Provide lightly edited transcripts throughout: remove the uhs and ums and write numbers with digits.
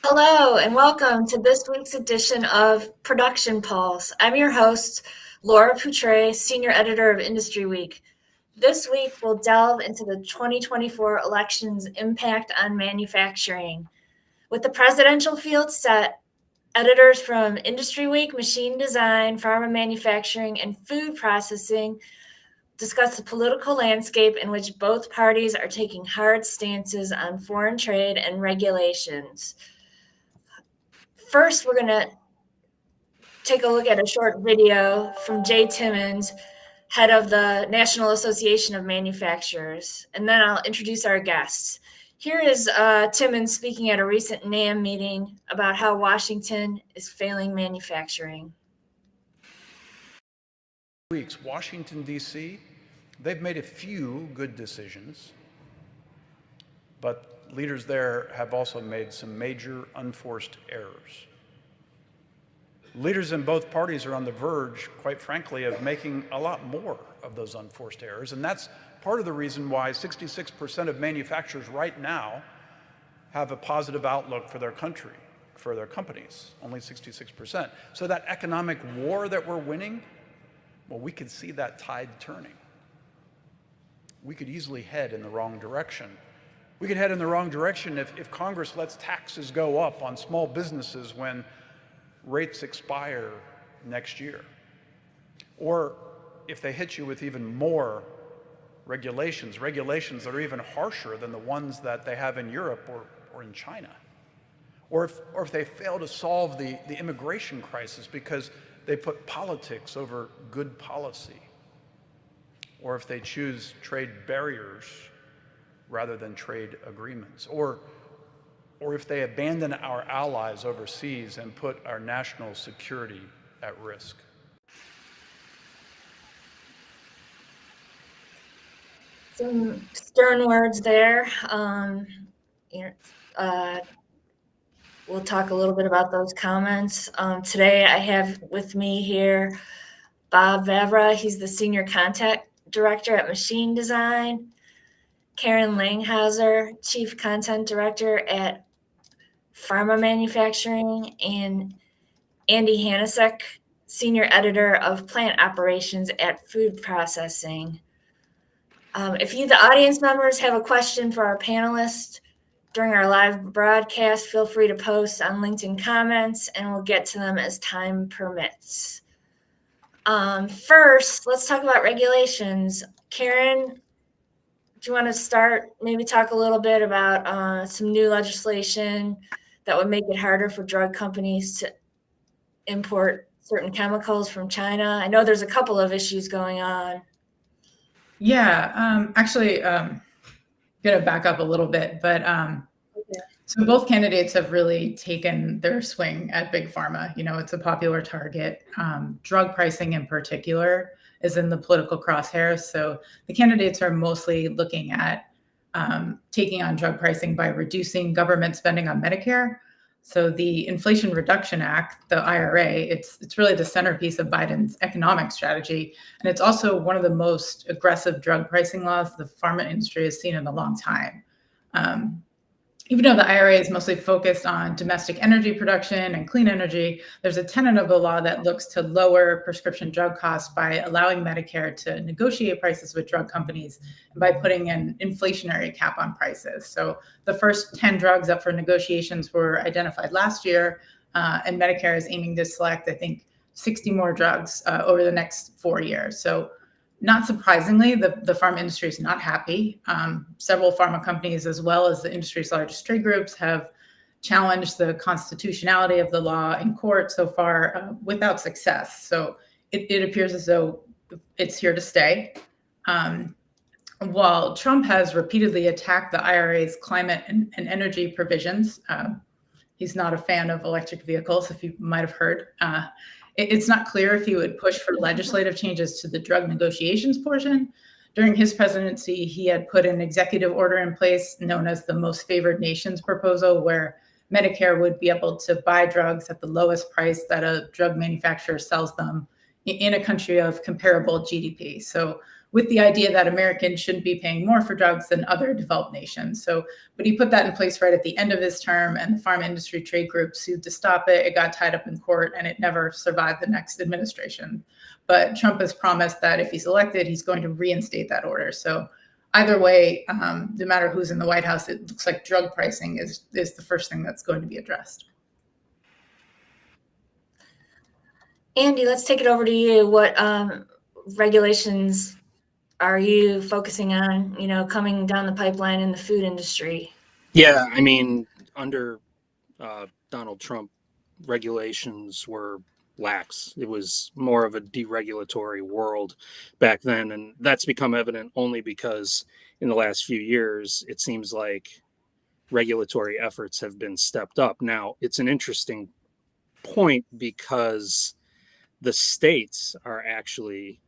Hello, and welcome to this week's edition of Production Pulse. I'm your host, Laura Putre, Senior Editor of IndustryWeek. This week, we'll delve into the 2024 election's impact on manufacturing. With the presidential field set, editors from IndustryWeek, Machine Design, Pharma Manufacturing, and Food Processing discuss the political landscape in which both parties are taking hard stances on foreign trade and regulations. First, we're going to take a look at a short video from Jay Timmons, head of the National Association of Manufacturers, and then I'll introduce our guests. Here is Timmons speaking at a recent NAM meeting about how Washington is failing manufacturing. Weeks, Washington, D.C., they've made a few good decisions, but leaders there have also made some major unforced errors. Leaders in both parties are on the verge, quite frankly, of making a lot more of those unforced errors, and that's part of the reason why 66% of manufacturers right now have a positive outlook for their country, for their companies, only 66%. So that economic war that we're winning, well, we could see that tide turning. We could easily head in the wrong direction. We could head in the wrong direction if Congress lets taxes go up on small businesses when rates expire next year. Or if they hit you with even more regulations that are even harsher than the ones that they have in Europe or in China. Or if they fail to solve the immigration crisis because they put politics over good policy. Or if they choose trade barriers rather than trade agreements, or if they abandon our allies overseas and put our national security at risk. Some stern words there. We'll talk a little bit about those comments. Today I have with me here Bob Vavra. He's the Senior Content Director at Machine Design. Karen Langhauser, Chief Content Director at Pharma Manufacturing, and Andy Hanacek, Senior Editor of Plant Operations at Food Processing. If you, the audience members, have a question for our panelists during our live broadcast, feel free to post on LinkedIn comments, and we'll get to them as time permits. First, let's talk about regulations. Karen, do you want to start, maybe talk a little bit about some new legislation that would make it harder for drug companies to import certain chemicals from China? I know there's a couple of issues going on. Yeah, actually, going to back up a little bit, but Okay. so both candidates have really taken their swing at Big Pharma. You know, it's a popular target. Drug pricing in particular is in the political crosshairs. So the candidates are mostly looking at taking on drug pricing by reducing government spending on Medicare. So the Inflation Reduction Act, the IRA, it's really the centerpiece of Biden's economic strategy. And it's also one of the most aggressive drug pricing laws the pharma industry has seen in a long time. Even though the IRA is mostly focused on domestic energy production and clean energy, there's a tenet of the law that looks to lower prescription drug costs by allowing Medicare to negotiate prices with drug companies and by putting an inflationary cap on prices. So the first 10 drugs up for negotiations were identified last year, and Medicare is aiming to select, I think, 60 more drugs over the next 4 years. So not surprisingly, the pharma industry is not happy. Several pharma companies, as well as the industry's largest trade groups, have challenged the constitutionality of the law in court so far without success. So it appears as though it's here to stay. While Trump has repeatedly attacked the IRA's climate and energy provisions, he's not a fan of electric vehicles, if you might have heard. It's not clear if he would push for legislative changes to the drug negotiations portion. During his presidency, he had put an executive order in place known as the Most Favored Nations proposal, where Medicare would be able to buy drugs at the lowest price that a drug manufacturer sells them in a country of comparable GDP. So with the idea that Americans shouldn't be paying more for drugs than other developed nations. So, but he put that in place right at the end of his term, and the pharma industry trade group sued to stop it. It got tied up in court, and it never survived the next administration. But Trump has promised that if he's elected, he's going to reinstate that order. So either way, no matter who's in the White House, it looks like drug pricing is the first thing that's going to be addressed. Andy, let's take it over to you. What regulations are you focusing on, coming down the pipeline in the food industry? Yeah, I mean, under Donald Trump, regulations were lax. It was more of a deregulatory world back then. And that's become evident only because in the last few years, it seems like regulatory efforts have been stepped up. Now, it's an interesting point because the states are actually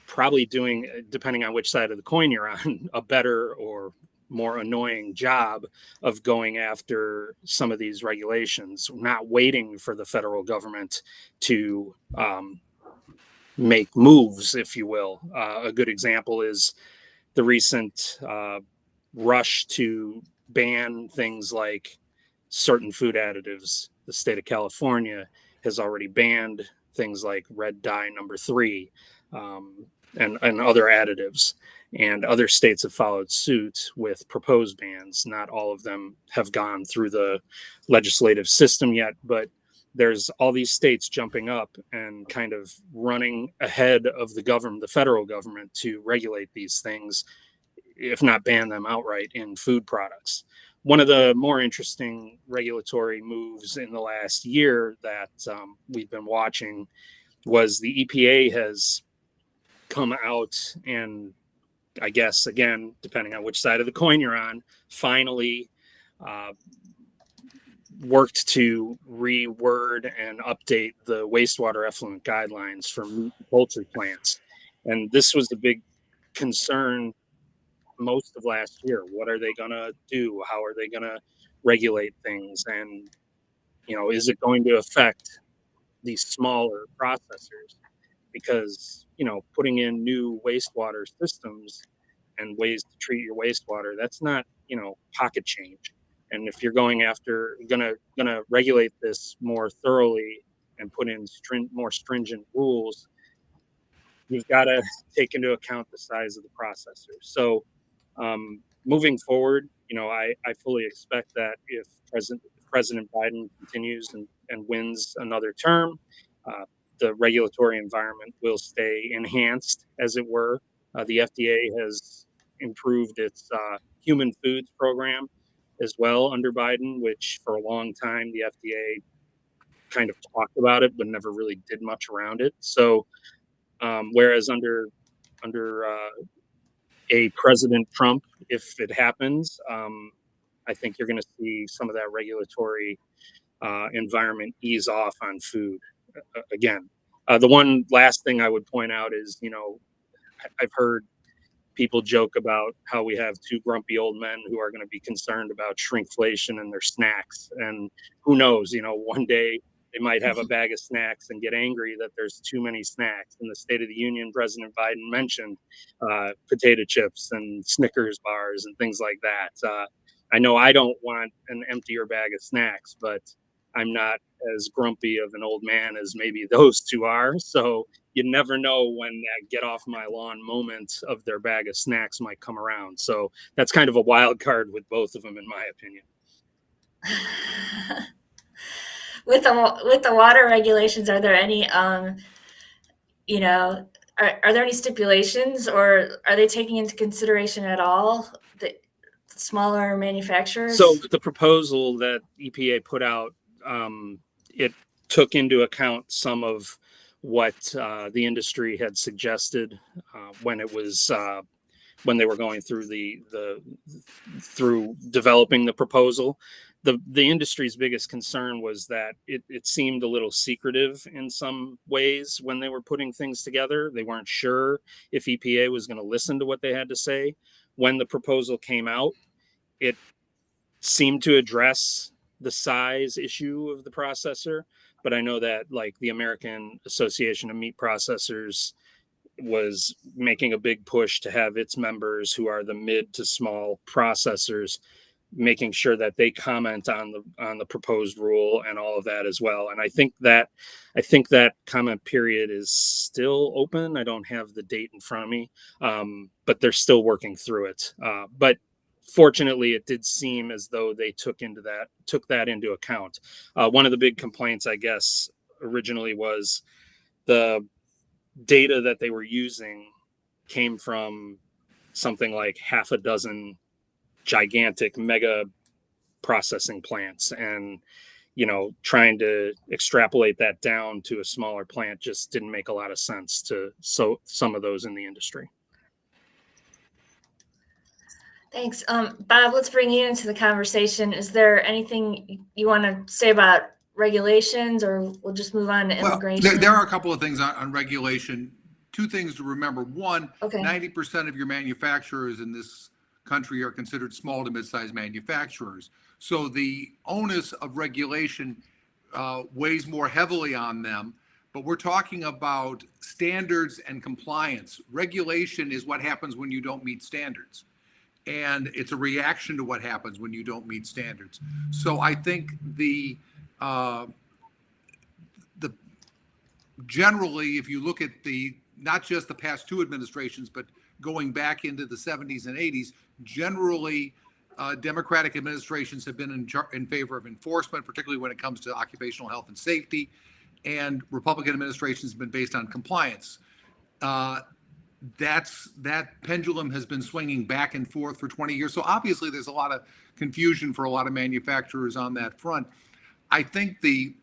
probably doing, depending on which side of the coin you're on, a better or more annoying job of going after some of these regulations, not waiting for the federal government to make moves, if you will. A good example is the recent rush to ban things like certain food additives. The state of California has already banned things like red dye number 3 and other additives. And other states have followed suit with proposed bans. Not all of them have gone through the legislative system yet, but there's all these states jumping up and kind of running ahead of the government, the federal government, to regulate these things, if not ban them outright in food products. One of the more interesting regulatory moves in the last year that we've been watching was the EPA has come out and, I guess, again, depending on which side of the coin you're on, finally worked to reword and update the wastewater effluent guidelines for meat and poultry plants. And this was the big concern most of last year. What are they going to do? How are they going to regulate things? And, is it going to affect these smaller processors? Because, putting in new wastewater systems and ways to treat your wastewater, that's not, pocket change. And if you're going after, gonna regulate this more thoroughly and put in more stringent rules, you've got to take into account the size of the processor. So moving forward, I fully expect that if President Biden continues and wins another term, the regulatory environment will stay enhanced, as it were. The FDA has improved its human foods program as well under Biden, which for a long time the FDA kind of talked about it, but never really did much around it. So, whereas under a President Trump, if it happens, I think you're going to see some of that regulatory environment ease off on food again. The one last thing I would point out is, I've heard people joke about how we have 2 grumpy old men who are going to be concerned about shrinkflation and their snacks. And who knows, one day they might have a bag of snacks and get angry that there's too many snacks. In the State of the Union, President Biden mentioned potato chips and Snickers bars and things like that. I know I don't want an emptier bag of snacks, but I'm not as grumpy of an old man as maybe those 2 are. So you never know when that get off my lawn moment of their bag of snacks might come around. So that's kind of a wild card with both of them, in my opinion. With the water regulations, are there any, are there any stipulations, or are they taking into consideration at all the smaller manufacturers? So the proposal that EPA put out, it took into account some of what the industry had suggested when it was when they were going through through developing the proposal. The industry's biggest concern was that it seemed a little secretive in some ways when they were putting things together. They weren't sure if EPA was going to listen to what they had to say. When the proposal came out, it seemed to address the size issue of the processor, but I know that like the American Association of Meat Processors was making a big push to have its members, who are the mid to small processors, making sure that they comment on the proposed rule and all of that as well. And I think that comment period is still open. I don't have the date in front of me, but they're still working through it. But fortunately, it did seem as though they took that into account. One of the big complaints, I guess, originally was the data that they were using came from something like half a dozen gigantic mega processing plants, and trying to extrapolate that down to a smaller plant just didn't make a lot of sense to some of those in the industry. Thanks. Bob, let's bring you into the conversation. Is there anything you want to say about regulations, or we'll just move on to immigration? Well, there are a couple of things on regulation. Two things to remember. One, Okay. 90% of your manufacturers in this country are considered small to mid-sized manufacturers. So the onus of regulation weighs more heavily on them. But we're talking about standards and compliance. Regulation is what happens when you don't meet standards. And it's a reaction to what happens when you don't meet standards. So I think generally, if you look at not just the past two administrations, but going back into the 70s and 80s, generally Democratic administrations have been in favor of enforcement, particularly when it comes to occupational health and safety, and Republican administrations have been based on compliance. That pendulum has been swinging back and forth for 20 years. So obviously there's a lot of confusion for a lot of manufacturers on that front. I think the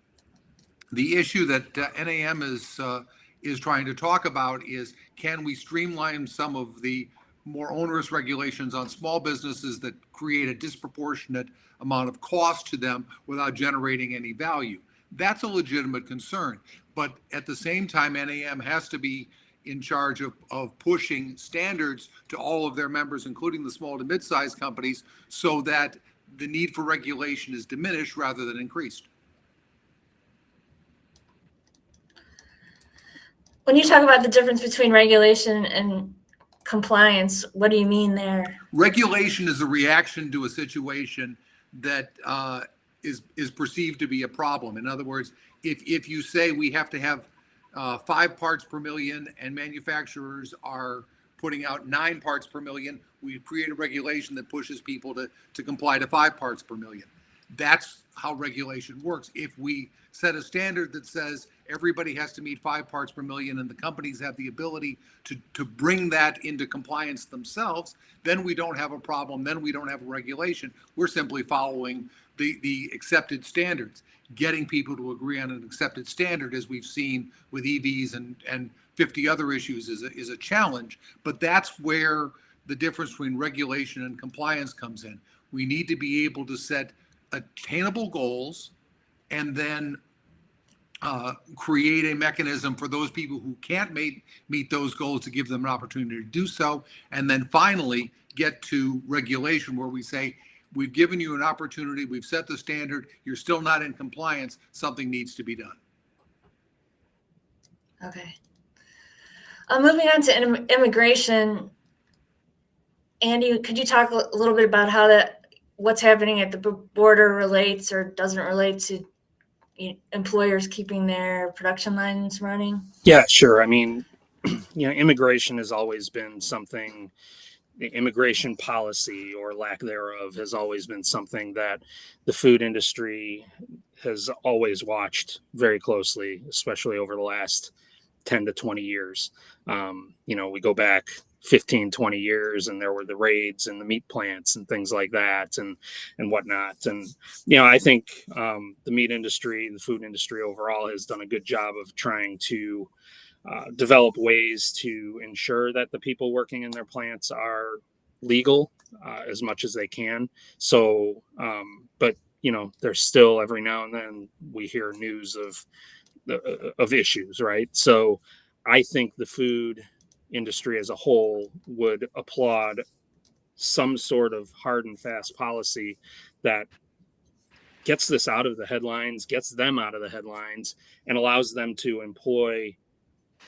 issue that NAM is trying to talk about is, can we streamline some of the more onerous regulations on small businesses that create a disproportionate amount of cost to them without generating any value? That's a legitimate concern. But at the same time, NAM has to be in charge of pushing standards to all of their members, including the small to mid-sized companies, so that the need for regulation is diminished rather than increased. When you talk about the difference between regulation and compliance, what do you mean there? Regulation is a reaction to a situation that is perceived to be a problem. In other words, if you say we have to have 5 parts per million and manufacturers are putting out 9 parts per million, we create a regulation that pushes people to comply to 5 parts per million. That's how regulation works. If we set a standard that says everybody has to meet 5 parts per million and the companies have the ability to bring that into compliance themselves, then we don't have a problem. Then we don't have a regulation. We're simply following the accepted standards. Getting people to agree on an accepted standard, as we've seen with EVs and 50 other issues, is a challenge. But that's where the difference between regulation and compliance comes in. We need to be able to set attainable goals and then create a mechanism for those people who can't meet those goals to give them an opportunity to do so. And then finally get to regulation, where we say, we've given you an opportunity, we've set the standard, you're still not in compliance, something needs to be done. Okay. Moving on to immigration, Andy, could you talk a little bit about how what's happening at the border relates or doesn't relate to employers keeping their production lines running? Yeah, sure. I mean, immigration has always been something. The immigration policy, or lack thereof, has always been something that the food industry has always watched very closely, especially over the last 10 to 20 years. We go back 15, 20 years, and there were the raids and the meat plants and things like that and whatnot. And, I think the meat industry, the food industry overall, has done a good job of trying to develop ways to ensure that the people working in their plants are legal as much as they can. So, but there's still, every now and then we hear news of issues, right? So I think the food industry as a whole would applaud some sort of hard and fast policy that gets this out of the headlines, gets them out of the headlines, and allows them to employ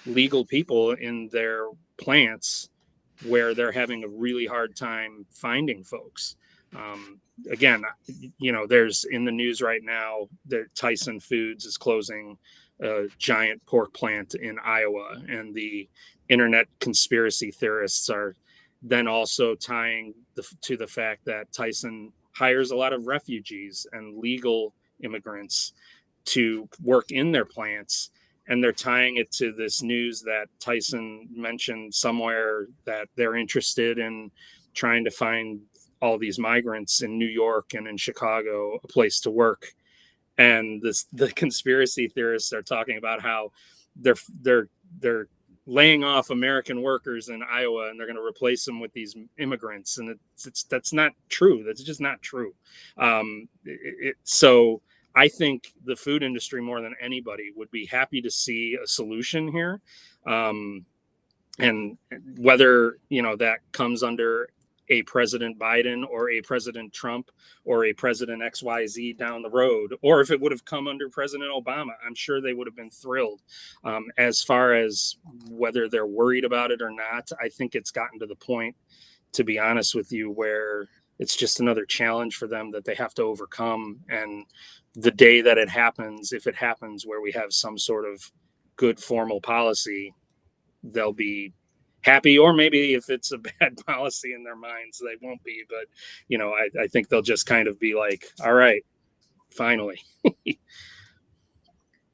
legal people in their plants where they're having a really hard time finding folks. Again, there's in the news right now that Tyson Foods is closing a giant pork plant in Iowa, and the internet conspiracy theorists are then also tying to the fact that Tyson hires a lot of refugees and legal immigrants to work in their plants, and they're tying it to this news that Tyson mentioned somewhere that they're interested in trying to find all these migrants in New York and in Chicago a place to work. And the conspiracy theorists are talking about how they're laying off American workers in Iowa and they're going to replace them with these immigrants, and that's not true. That's just not true. So I think the food industry, more than anybody, would be happy to see a solution here. And whether, that comes under a President Biden or a President Trump or a President XYZ down the road, or if it would have come under President Obama, I'm sure they would have been thrilled. As far as whether they're worried about it or not, I think it's gotten to the point, to be honest with you, where it's just another challenge for them that they have to overcome. And the day that it happens, if it happens where we have some sort of good formal policy, they'll be happy. Or maybe if it's a bad policy in their minds, they won't be. But, I think they'll just kind of be like, all right, finally.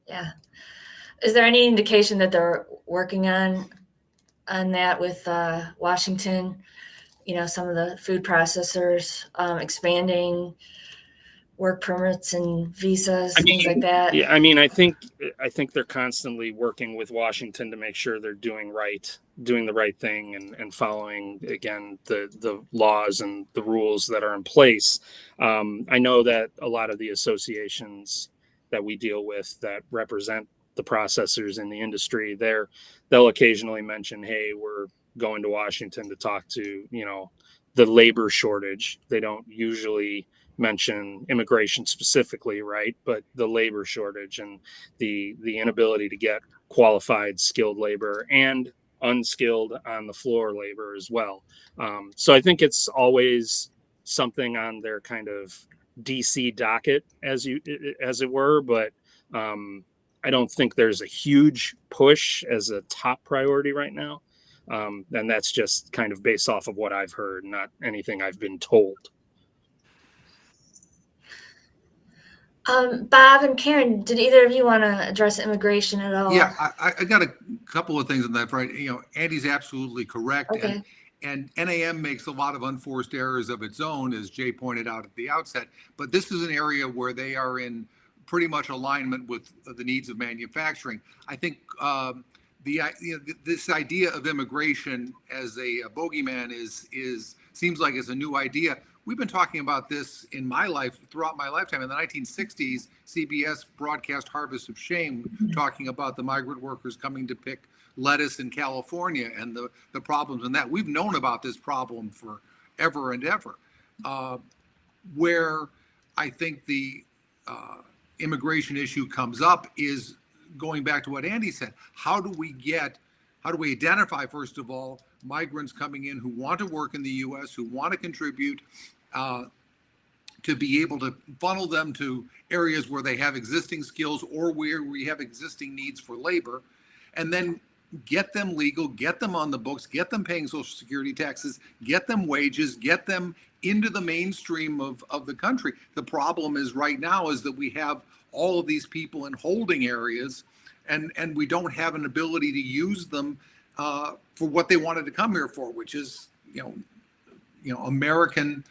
Yeah. Is there any indication that they're working on that with Washington? Some of the food processors expanding work permits and visas, things like that. Yeah, I think they're constantly working with Washington to make sure they're doing the right thing and following, again, the laws and the rules that are in place. I know that a lot of the associations that we deal with that represent the processors in the industry, they'll occasionally mention, hey, we're going to Washington to talk to, the labor shortage. They don't usually mention immigration specifically, right? But the labor shortage and the inability to get qualified skilled labor and unskilled on the floor labor as well. So I think it's always something on their kind of DC docket, as it were, but I don't think there's a huge push as a top priority right now. And that's just kind of based off of what I've heard, not anything I've been told. Bob and Karen, did either of you want to address immigration at all? Yeah, I got a couple of things on that, right? Andy's absolutely correct. Okay. And NAM makes a lot of unforced errors of its own, as Jay pointed out at the outset. But this is an area where they are in pretty much alignment with the needs of manufacturing. I think this idea of immigration as a bogeyman seems like it's a new idea. We've been talking about this in my life throughout my lifetime. In the 1960s, CBS broadcast Harvest of Shame, talking about the migrant workers coming to pick lettuce in California and the problems in that. We've known about this problem for ever and ever. Where I think the immigration issue comes up is going back to what Andy said. How do we identify, first of all, migrants coming in who want to work in the U.S., who want to contribute, to be able to funnel them to areas where they have existing skills or where we have existing needs for labor, and then get them legal, get them on the books, get them paying Social Security taxes, get them wages, get them into the mainstream of the country. The problem is right now is that we have all of these people in holding areas, and we don't have an ability to use them for what they wanted to come here for, which is, American,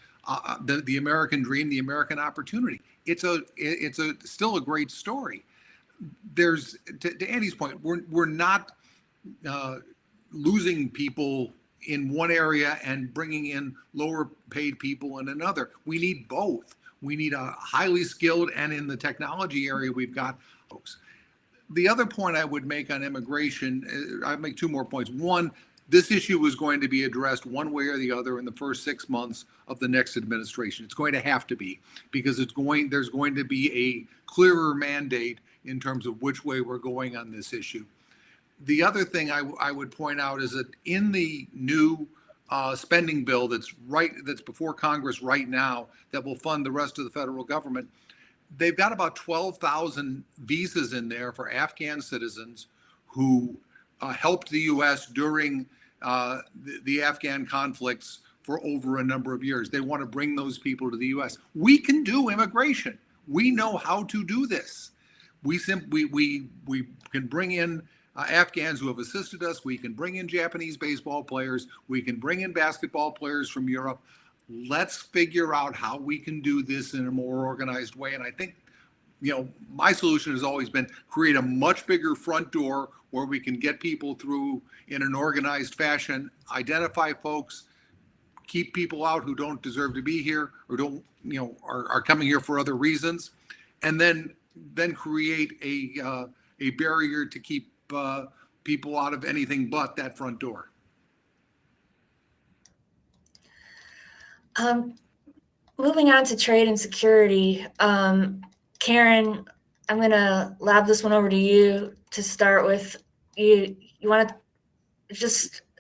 the American dream, the American opportunity. It's still a great story. There's, to Andy's point, we're not losing people in one area and bringing in lower paid people in another. We need both. We need a highly skilled, and in the technology area, we've got folks. The other point I would make on immigration, I'd make two more points. One, this issue is going to be addressed one way or the other in the first 6 months of the next administration. It's going to have to be, because there's going to be a clearer mandate in terms of which way we're going on this issue. The other thing I would point out is that in the new spending bill that's before Congress right now that will fund the rest of the federal government, they've got about 12,000 visas in there for Afghan citizens who helped the U.S. during the Afghan conflicts for over a number of years. They want to bring those people to the U.S. We can do immigration. We know how to do this. We can bring in Afghans who have assisted us. We can bring in Japanese baseball players. We can bring in basketball players from Europe. Let's figure out how we can do this in a more organized way. And I think, my solution has always been create a much bigger front door where we can get people through in an organized fashion, identify folks, keep people out who don't deserve to be here or don't, are coming here for other reasons, and then create a barrier to keep people out of anything but that front door. Moving on to trade and security, Karen, I'm going to lob this one over to you to start with. You want to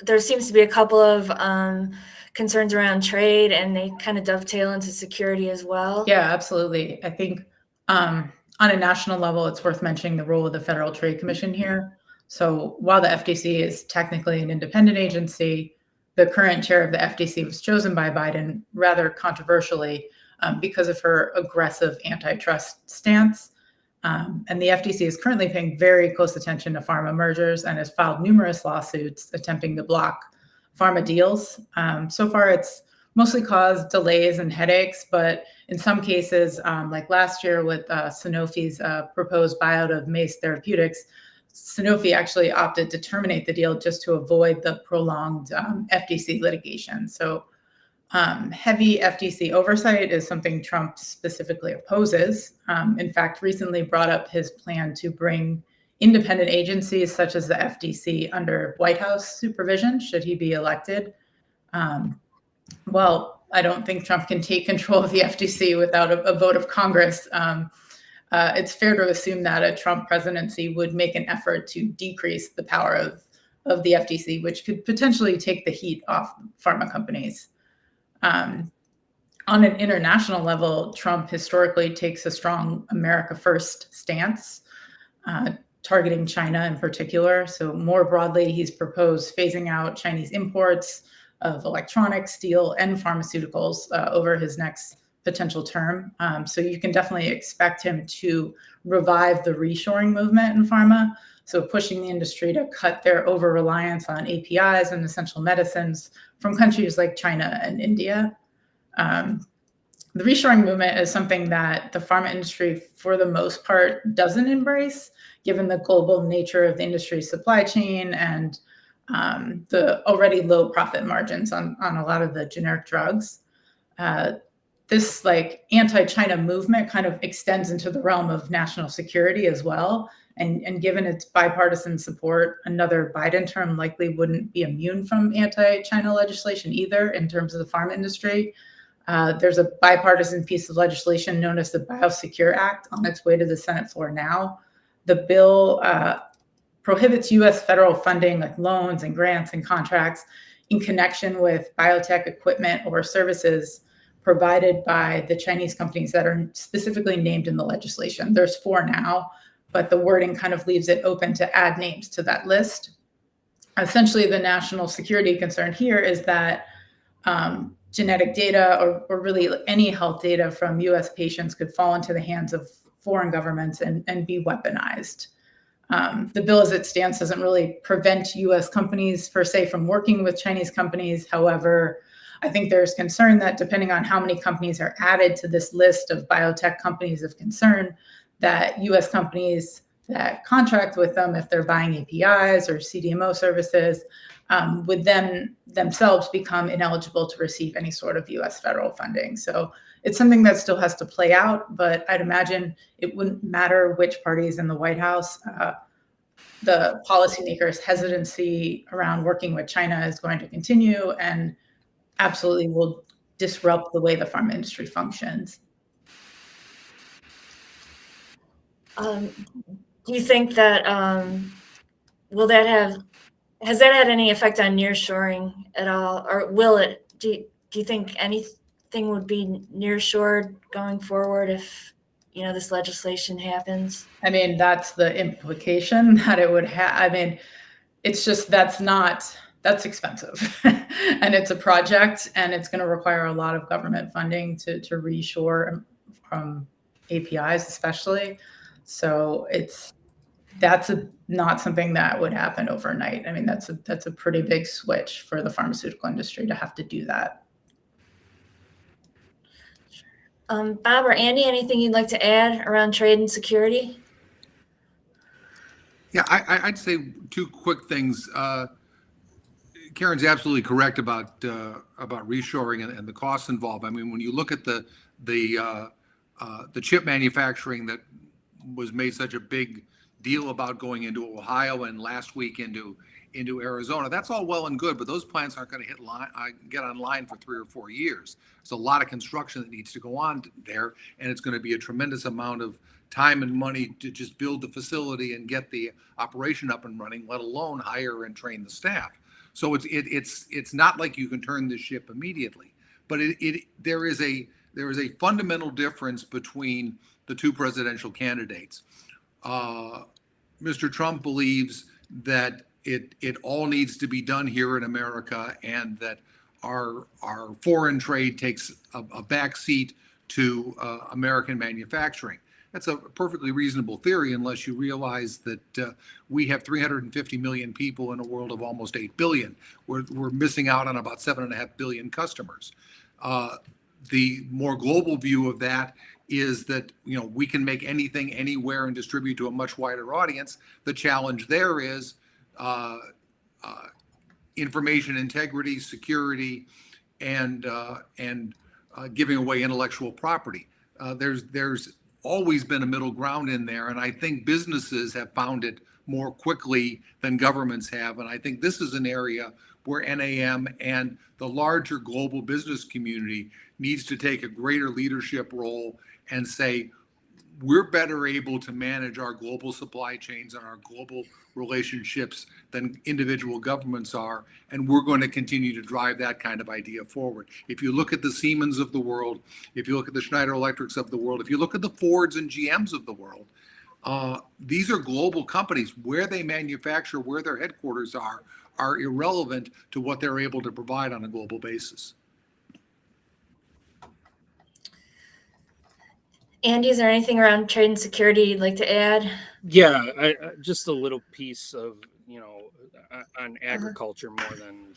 there seems to be a couple of concerns around trade, and they kind of dovetail into security as well. Yeah, absolutely. I think on a national level, it's worth mentioning the role of the Federal Trade Commission here. So while the FTC is technically an independent agency, the current chair of the FTC was chosen by Biden rather controversially because of her aggressive antitrust stance. And the FTC is currently paying very close attention to pharma mergers and has filed numerous lawsuits attempting to block pharma deals. So far, it's mostly caused delays and headaches, but in some cases, like last year with Sanofi's proposed buyout of Mace Therapeutics, Sanofi actually opted to terminate the deal just to avoid the prolonged FTC litigation. So heavy FTC oversight is something Trump specifically opposes. In fact, recently brought up his plan to bring independent agencies such as the FTC under White House supervision should he be elected. Well, I don't think Trump can take control of the FTC without a vote of Congress. It's fair to assume that a Trump presidency would make an effort to decrease the power of the FTC, which could potentially take the heat off pharma companies. On an international level, Trump historically takes a strong America First stance, targeting China in particular. So more broadly, he's proposed phasing out Chinese imports of electronics, steel, and pharmaceuticals over his next potential term. So you can definitely expect him to revive the reshoring movement in pharma. So pushing the industry to cut their over-reliance on APIs and essential medicines from countries like China and India. The reshoring movement is something that the pharma industry, for the most part, doesn't embrace, given the global nature of the industry's supply chain and the already low profit margins on a lot of the generic drugs. This anti-China movement kind of extends into the realm of national security as well. And given its bipartisan support, another Biden term likely wouldn't be immune from anti-China legislation either in terms of the pharma industry. There's a bipartisan piece of legislation known as the Biosecure Act on its way to the Senate floor now. The bill prohibits U.S. federal funding like loans and grants and contracts in connection with biotech equipment or services provided by the Chinese companies that are specifically named in the legislation. There's 4 now, but the wording kind of leaves it open to add names to that list. Essentially, the national security concern here is that genetic data or really any health data from U.S. patients could fall into the hands of foreign governments and be weaponized. The bill as it stands doesn't really prevent U.S. companies per se from working with Chinese companies. However, I think there's concern that depending on how many companies are added to this list of biotech companies of concern, that U.S. companies that contract with them, if they're buying APIs or CDMO services, would then themselves become ineligible to receive any sort of U.S. federal funding. So it's something that still has to play out, but I'd imagine it wouldn't matter which party is in the White House. The policymakers' hesitancy around working with China is going to continue and absolutely will disrupt the way the pharma industry functions. Do you think that has that had any effect on nearshoring at all, or will it? Do you think anything would be nearshored going forward if this legislation happens? I mean, that's the implication that it would have. I mean, it's just that's expensive and it's a project and it's going to require a lot of government funding to reshore from APIs especially. So that's not something that would happen overnight. I mean, that's a pretty big switch for the pharmaceutical industry to have to do that. Bob or Andy, anything you'd like to add around trade and security? Yeah, I'd say two quick things. Karen's absolutely correct about reshoring and the costs involved. I mean, when you look at the chip manufacturing that was made such a big deal about going into Ohio and last week into Arizona, that's all well and good, but those plants aren't going to get online for 3 or 4 years. There's a lot of construction that needs to go on there, and it's going to be a tremendous amount of time and money to just build the facility and get the operation up and running, let alone hire and train the staff. So it's not like you can turn this ship immediately, but there is a fundamental difference between the two presidential candidates. Mr. Trump believes that it all needs to be done here in America, and that our foreign trade takes a back seat to American manufacturing. That's a perfectly reasonable theory unless you realize that we have 350 million people in a world of almost 8 billion. We're missing out on about 7.5 billion customers. The more global view of that is that we can make anything anywhere and distribute to a much wider audience. The challenge there is information integrity, security, and giving away intellectual property. There's always been a middle ground in there, and I think businesses have found it more quickly than governments have. And I think this is an area where NAM and the larger global business community needs to take a greater leadership role and say, we're better able to manage our global supply chains and our global relationships than individual governments are, and we're going to continue to drive that kind of idea forward. If you look at the Siemens of the world, if you look at the Schneider Electrics of the world, if you look at the Fords and GMs of the world, these are global companies. Where they manufacture, where their headquarters are irrelevant to what they're able to provide on a global basis. Andy, is there anything around trade and security you'd like to add? Yeah, I just a little piece of, on agriculture more than,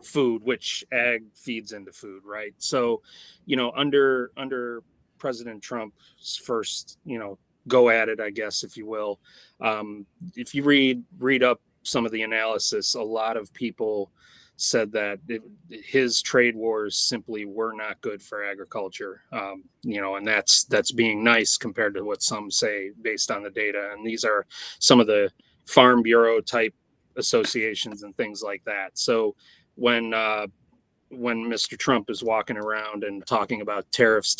food, which ag feeds into food, right? So, under President Trump's first, go at it, I guess, if you will, if you read up some of the analysis, a lot of people said that his trade wars simply were not good for agriculture, and that's being nice compared to what some say based on the data. And these are some of the Farm Bureau type associations and things like that. So when Mr. Trump is walking around and talking about tariffs,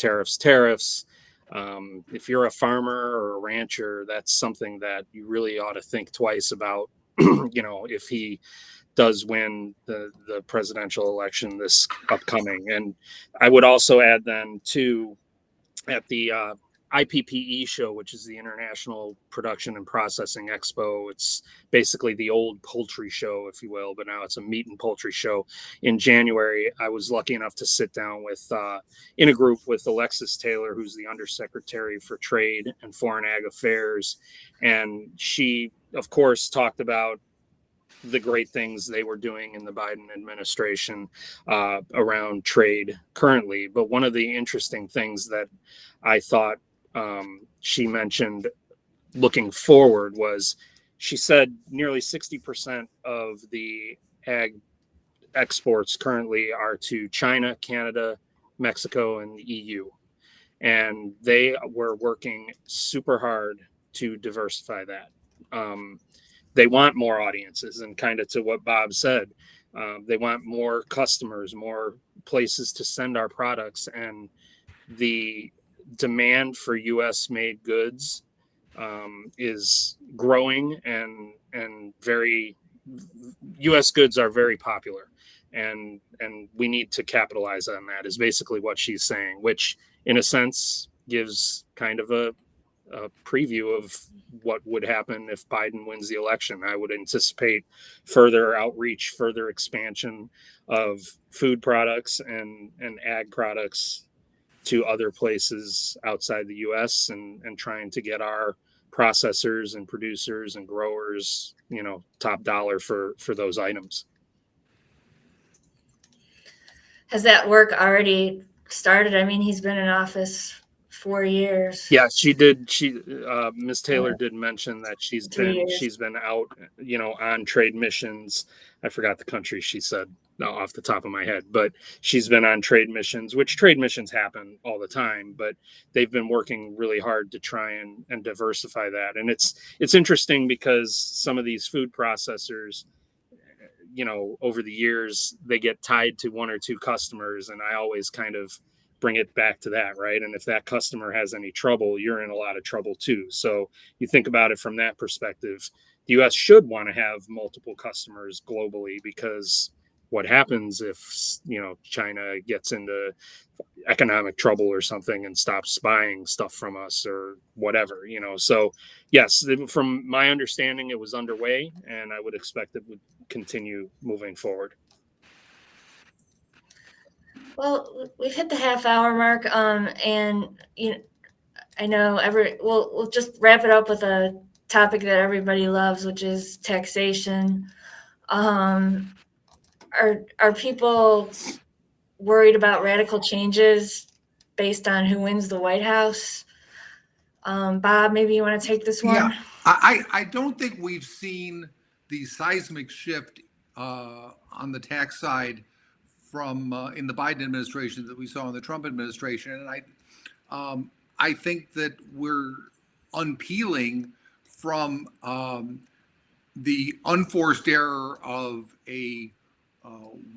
if you're a farmer or a rancher, that's something that you really ought to think twice about. If he does win the presidential election this upcoming. And I would also add then too, at the IPPE show, which is the International Production and Processing Expo. It's basically the old poultry show, if you will, but now it's a meat and poultry show. In January, I was lucky enough to sit down with in a group with Alexis Taylor, who's the Undersecretary for Trade and Foreign Ag Affairs. And she, of course, talked about the great things they were doing in the Biden administration around trade currently. But one of the interesting things that I thought she mentioned looking forward was, she said nearly 60% of the ag exports currently are to China, Canada, Mexico, and the EU. And they were working super hard to diversify that. They want more audiences, and kind of to what Bob said, they want more customers, more places to send our products, and the demand for U.S. made goods is growing, and very U.S. goods are very popular, and we need to capitalize on that. Is basically what she's saying, which in a sense gives kind of a preview of what would happen if Biden wins the election. I would anticipate further outreach, further expansion of food products and ag products to other places outside the U.S. and trying to get our processors and producers and growers, top dollar for those items. Has that work already started? I mean, he's been in office 4 years. Yeah, she did. Ms. Taylor did mention that she's 3 been years. out, on trade missions. I forgot the country she said off the top of my head, but she's been on trade missions, which trade missions happen all the time, but they've been working really hard to try and diversify that. And it's interesting because some of these food processors, over the years, they get tied to one or two customers, and I always kind of bring it back to that, right? And if that customer has any trouble, you're in a lot of trouble too. So you think about it from that perspective. The U.S. should want to have multiple customers globally, because what happens if China gets into economic trouble or something and stops buying stuff from us or whatever, so yes, from my understanding, it was underway, and I would expect it would continue moving forward. Well, we've hit the half-hour mark, and I know we'll just wrap it up with a topic that everybody loves, which is taxation. Are people worried about radical changes based on who wins the White House? Bob, maybe you want to take this one? Yeah, I don't think we've seen the seismic shift on the tax side from in the Biden administration that we saw in the Trump administration, and I think that we're unpeeling from the unforced error of a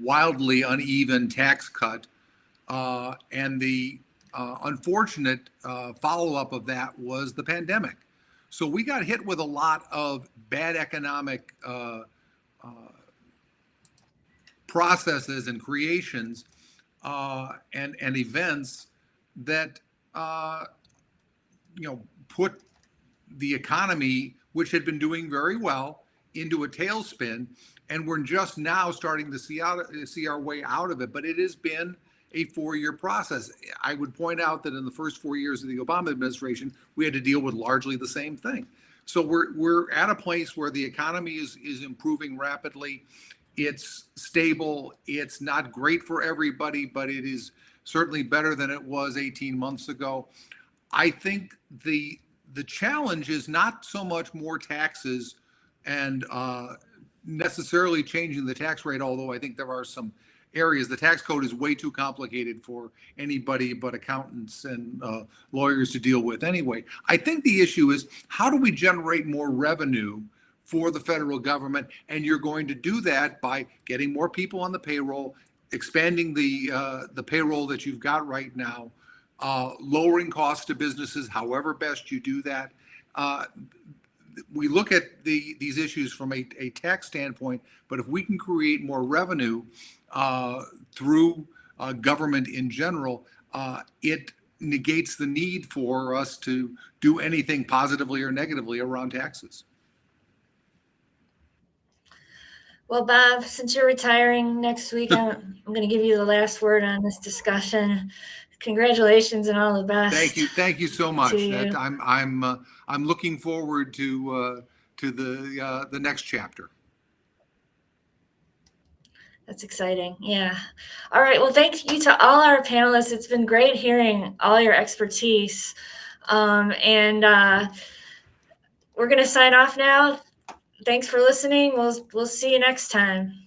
wildly uneven tax cut, and the unfortunate follow-up of that was the pandemic. So we got hit with a lot of bad economic processes and creations and events that put the economy, which had been doing very well, into a tailspin, and we're just now starting to see our way out of it. But it has been a 4-year process. I would point out that in the first 4 years of the Obama administration, we had to deal with largely the same thing. So we're at a place where the economy is improving rapidly. It's stable. It's not great for everybody, but it is certainly better than it was 18 months ago. I think the challenge is not so much more taxes and necessarily changing the tax rate, although I think there are some areas. The tax code is way too complicated for anybody but accountants and lawyers to deal with anyway. I think the issue is, how do we generate more revenue for the federal government? And you're going to do that by getting more people on the payroll, expanding the payroll that you've got right now, lowering costs to businesses, however best you do that. We look at these issues from a tax standpoint, but if we can create more revenue through government in general, it negates the need for us to do anything positively or negatively around taxes. Well, Bob, since you're retiring next week, I'm going to give you the last word on this discussion. Congratulations and all the best. Thank you so much. To I'm looking forward to the next chapter. That's exciting. Yeah. All right. Well, thank you to all our panelists. It's been great hearing all your expertise. And we're going to sign off now. Thanks for listening. We'll see you next time.